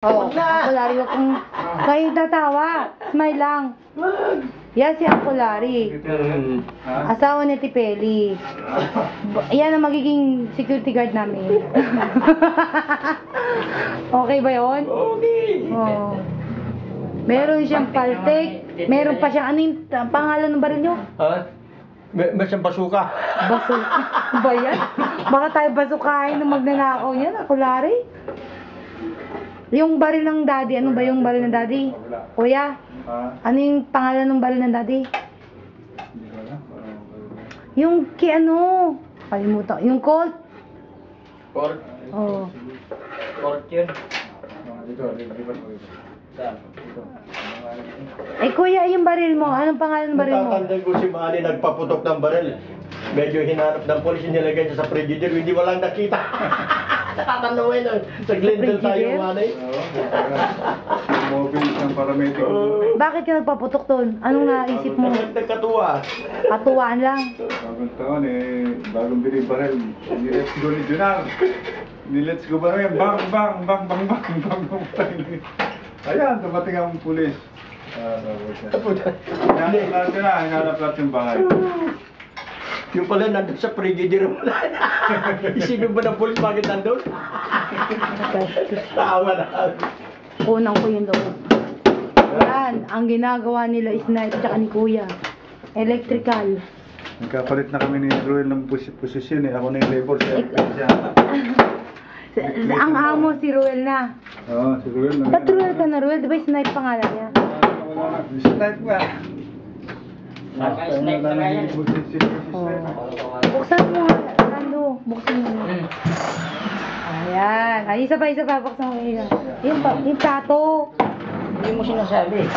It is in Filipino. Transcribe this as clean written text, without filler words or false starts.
Oo, Kulari, wag kong... Kayo tatawa. Smile lang. Yan si Kulari. Asawa ni Tipeli. Yan ang magiging security guard namin. Okay ba yun? Okay. Oo. Meron siyang paltek. Meron pa siyang... Ano yung pangalan ng baril nyo? Ha? May siyang basuka. Basuka. Ba yan? Baka tayo basukain nung magnanakaw yan, Kulari. Yung baril ng daddy, ano ba yung baril ng daddy? Kuya, ano yung pangalan ng baril ng daddy? Yung ano? Kalimutan. Yung Colt? Court. Oo. Court yun. Eh kuya, yung baril mo, anong pangalan ng baril mo? Natatandaan ko si Manny nagpaputok ng baril. Medyo hinanap ng polis, nilagay niya sa frigidaire, hindi walang nakita. Natatandaan mo yun, sa Glendale tayo, Manny. Mobile ng paramedic. Bakit ka nagpaputok doon? Anong naisip mo? Nagkatuwa. Katuwaan lang. Bagong taon bagong bili baril. Let's go ni Junar. Let's go ba yan? Bang, bang, bang, bang, bang, bang, bang, bang. Ayan, dumating ang pulis. Hinanap lahat yung bahay. Yung pala nandun sa frigidaire, wala na. Isipin ba ng polis bakit nandun? Tawa na. Unang ko yun doon. Yan, ang ginagawa nila is night tsaka ni kuya. Electrical. Nagkapalit na kami ni Ruel ng posisyon eh. Ako na yung labor siya. Ang amo si Ruel na. Oo, si Ruel. Ba't Ruel ka na Ruel? Di ba yung snipe pangalan niya? Snipe nga. Naka-snipe na nga yan. Oh. Buksan mo nga, Rando. Buksan mo. Ayan. Ay, isa pa. Buksan mo yun. Yung plato. Hindi mo sinasabi.